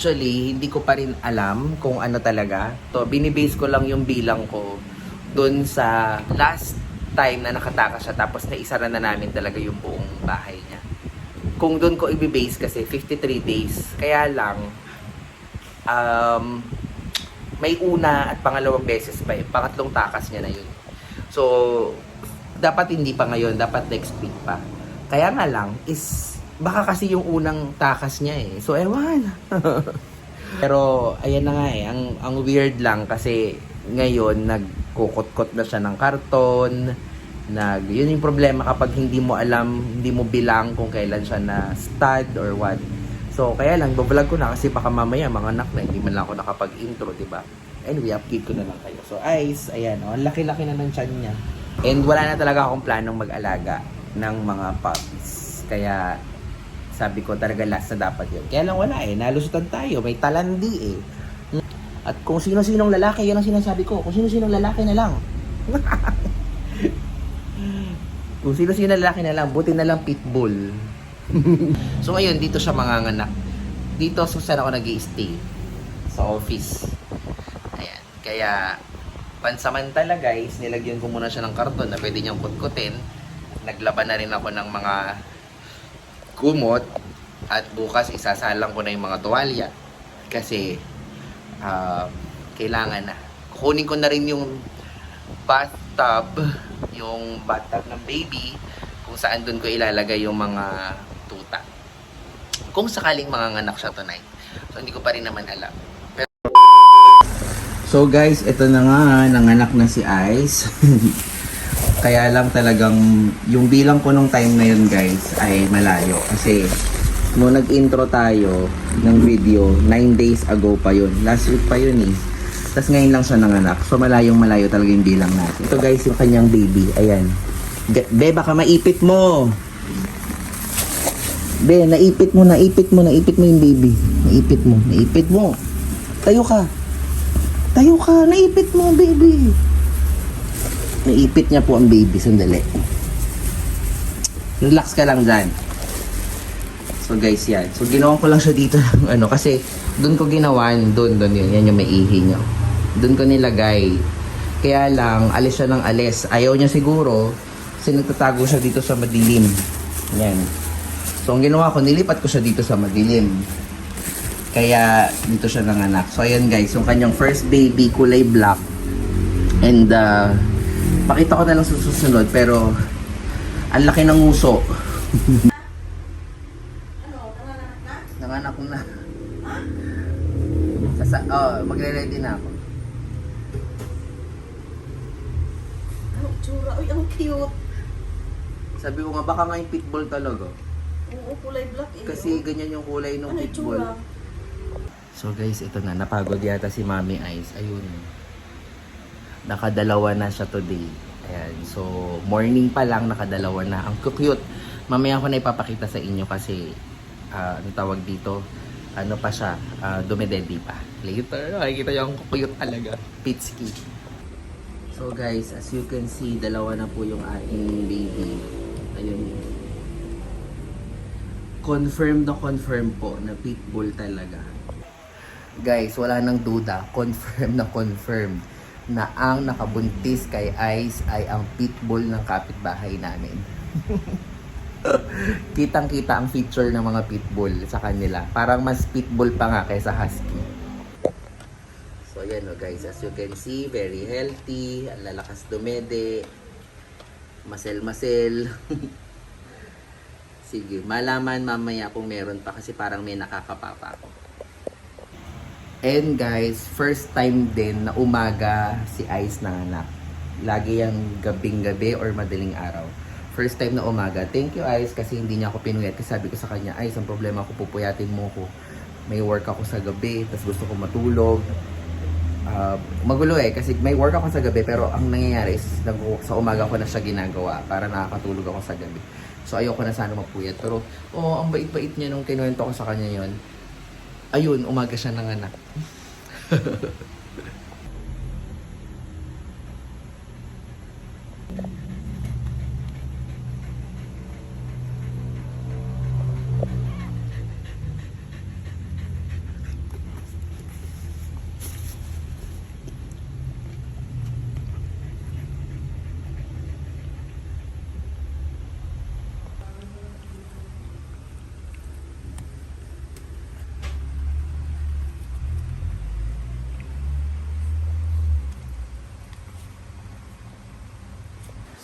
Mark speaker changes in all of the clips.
Speaker 1: Actually, hindi ko pa rin alam kung ano talaga. To, binibase ko lang yung bilang ko dun sa last time na nakatakas siya tapos naisara na namin talaga yung buong bahay niya. Kung dun ko i-base kasi 53 days. Kaya lang, may una at pangalawang beses pa eh. Pangatlong takas niya na yun. So, dapat hindi pa ngayon, dapat next week pa. Kaya nga lang, is baka kasi yung unang takas niya eh. So, ewan. Pero, ayan na nga eh. Ang weird lang kasi ngayon, nagkukot-kot na siya ng karton. Yun yung problema kapag hindi mo alam, hindi mo bilang kung kailan siya na stud or what. So, kaya lang, babalag ko na kasi baka mamaya mga anak na, hindi man lang ako nakapag-intro, diba? Anyway, update ko na lang kayo. So, Ice, ayan, oh, laki-laki na ng tiyan niya. And wala na talaga akong planong mag-alaga ng mga puppies. Kaya, sabi ko talaga last na dapat yun. Kaya lang wala eh, nalusutan tayo, may talandi eh. At kung sino-sinong lalaki, yun ang sinasabi ko. Kung sino-sinong lalaki na lang. Kung sino-sinong lalaki na lang, buti na lang pitbull. So ngayon, dito siya manganganak. Dito, so saan ako nag-i-stay? Sa office. Ayan. Kaya, pansamantala guys, nilagyan ko muna siya ng karton na pwede niyang kutkutin. Naglaban na rin ako ng mga kumot at bukas isasalang ko na yung mga tuwalya kasi kailangan na. Kukunin ko na rin yung bathtub ng baby kung saan dun ko ilalagay yung mga tuta. Kung sakaling manganganak siya tonight. So hindi ko pa rin naman alam. So guys, ito na nga, nanganak na si Ice. Kaya lang talagang yung bilang ko nung time na yun guys ay malayo. Kasi nung nag-intro tayo ng video, 9 days ago pa yun. Last week pa yun eh. Tapos ngayon lang siya nanganak. So malayong malayo talaga yung bilang natin. Ito guys yung kanyang baby. Ayan. Be, baka maipit mo. Be, naipit mo yung baby. Naipit mo. Tayo ka, naipit mo baby. Naipit niya po ang baby. Sandali. Relax ka lang dyan. So guys, yan. So ginawan ko lang siya dito ng kasi doon ko ginawan, doon yun. Yan yung maihi niya. Doon ko nilagay. Kaya lang, alis siya ng alis. Ayaw niya siguro kasi nagtatago siya dito sa madilim. Yan. So ang ginawa ko, nilipat ko siya dito sa madilim. Kaya dito siya nanganak. So ayan guys, yung kanyang first baby, kulay black. And pakita ko na lang sa susunod, pero ang laki ng nguso. Nanganak na. Magre-ready na ako.
Speaker 2: Ano, tsura? Uy, ang cute.
Speaker 1: Sabi ko nga, baka nga yung pitbull talaga.
Speaker 2: Oo, kulay black eh.
Speaker 1: Kasi ganyan yung kulay ng
Speaker 2: ano,
Speaker 1: pitbull.
Speaker 2: tsura?
Speaker 1: So guys, ito na. Napagod yata si Mami Ice. Ayun. Nakadalawa na siya today. Ayan. So, morning pa lang nakadalawa na. Ang cute. Mamaya ko na ipapakita sa inyo kasi ano tawag dito? Ano pa siya? Dumededi pa. Later, makikita yung cute talaga. Pitski. So guys, as you can see, dalawa na po yung ating baby. Ayun. Confirm po na pitbull talaga. Guys, wala nang duda. Confirm na ang nakabuntis kay Ice ay ang pitbull ng kapitbahay namin. Kitang-kita ang feature ng mga pitbull sa kanila. Parang mas pitbull pa nga kaysa husky. So ayan guys, as you can see, very healthy, ang lalakas dumede, masel. Sige, malaman mamaya kung meron pa kasi parang may nakakapapa ako. And guys, first time din na umaga si Ice nanganak. Lagi yung gabing-gabi or madaling araw. First time na umaga. Thank you Ice kasi hindi niya ako pinuyat. Kasi sabi ko sa kanya, Ice, ang problema ko, pupuyatin mo ko. May work ako sa gabi, tapos gusto ko matulog. Magulo kasi may work ako sa gabi pero ang nangyayari is sa umaga ko na siya ginagawa para nakakatulog ako sa gabi. So ayoko na sana mapuyat. Pero ang bait-bait niya nung kinuwento ko sa kanya yon. Ayun, umaga siya nanganak.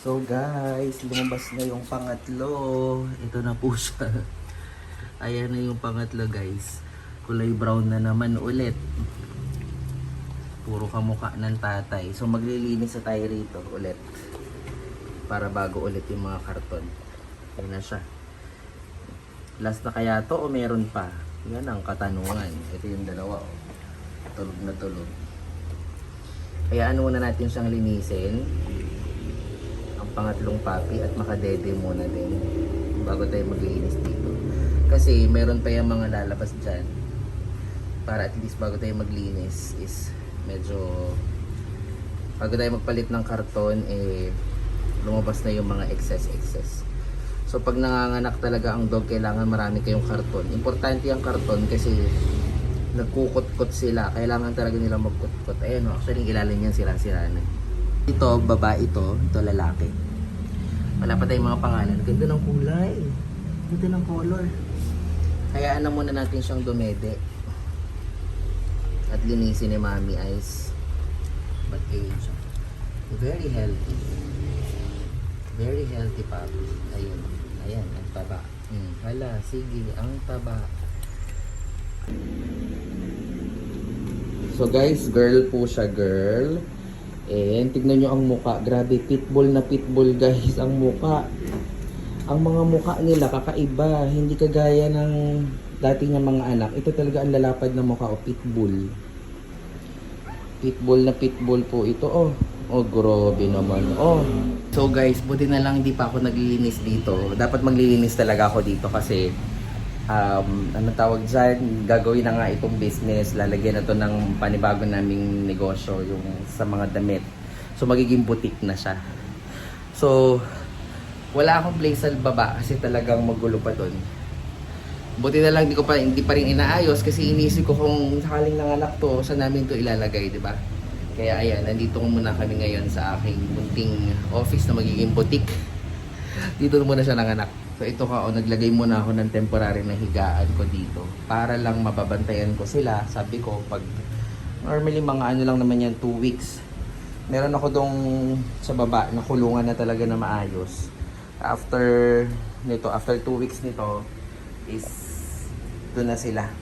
Speaker 1: So guys, lumabas na yung pangatlo. Ito na po siya. Ayan na yung pangatlo guys. Kulay brown na naman ulit. Puro kamukha ng tatay. So maglilinis na tayo rito ulit. Para bago ulit yung mga karton. Ayan na siya. Last na kaya to o meron pa? Yan ang katanungan. Ito yung dalawa. Oh. Tulog na tulog. Kaya ano muna natin siyang linisin. Ang pangatlong puppy at makadede muna din. Bago tayo maglinis dito. Kasi meron pa yung mga lalabas dyan. Para at least bago tayo maglinis is medyo bago tayo magpalit ng karton lumabas na yung mga excess. So pag nanganganak talaga ang dog, kailangan marami kayong karton. Importante ang karton kasi nagkukot-kot sila. Kailangan talaga nila magkut-kot. Ayan o, actually ilalim yan sira-sira na. Ito, babae ito lalaki. Wala pa tayong mga pangalan. Ganda ng kulay. Ganda ng color. Hayaan na muna natin siyang dumede. At linisin ni Mami Ice. But age. Very healthy. Very healthy puppy. Ayun. Ayan, ang taba. Hala, sige, ang taba. So guys, girl po siya, girl. And tignan nyo ang muka. Grabe, pitbull na pitbull guys ang muka. Ang mga muka nila kakaiba. Hindi kagaya ng dati niya mga anak. Ito talaga ang lalapad na muka o pitbull. Pitbull na pitbull po ito. Oh, grabe naman. Oh. So guys, buti na lang hindi pa ako naglilinis dito. Dapat maglilinis talaga ako dito kasi ano tawag dyan, gagawin na nga itong business. Lalagyan na to ng panibago naming negosyo, yung sa mga damit. So magiging boutique na siya. So wala akong place sa baba kasi talagang magulo pa doon. Buti na lang hindi pa rin inaayos kasi iniisip ko kung sakaling nanganak to, saan namin to ilalagay, di ba? Kaya ayan, nandito muna kami ngayon sa aking munting office na magiging boutique. Dito muna siya nanganak. So ito naglagay muna ako ng temporary na higaan ko dito para lang mababantayan ko sila. Sabi ko, pag normally mga ano lang naman yan, 2 weeks. Meron ako dong sa baba na kulungan na talaga na maayos. After 2 weeks nito is doon na sila.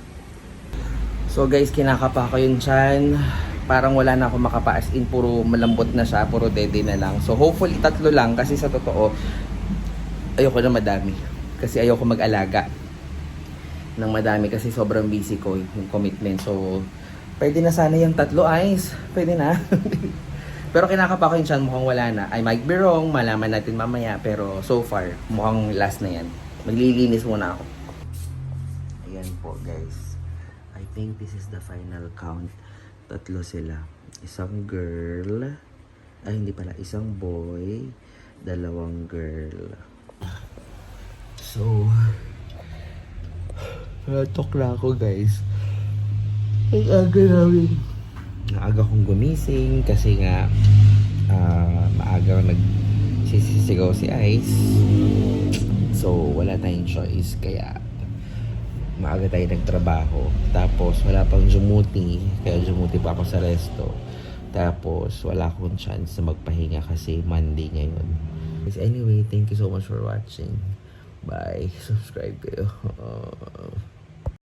Speaker 1: So guys, kinakapa ko yung tiyan. Parang wala na ako makapa, as in puro malambot na siya, puro dede na lang. So hopefully 3 lang kasi sa totoo ayoko na madami. Kasi ayoko mag-alaga ng madami kasi sobrang busy ko yung commitment. So pwede na sana yung 3 eyes. Pwede na. Pero kinakapa ko yung tiyan, mukhang wala na. I might be wrong, malaman natin mamaya. Pero so far, mukhang last na yan. Maglilinis muna ako. Ayan po guys. I think this is the final count. 3 sila. Isang girl. Ay, hindi pala. Isang boy. 2 girl. So, natok na ako guys. Ang aga namin. Naaga kong gumising kasi nga maaga nagsisigaw si Ice. So, wala tayong choice. Kaya, maaga tayo nagtrabaho. Tapos, wala pang jumuti. Kaya jumuti pa ako sa resto. Tapos, wala akong chance na magpahinga kasi Monday ngayon. Anyway, thank you so much for watching. Bye. Subscribe kayo.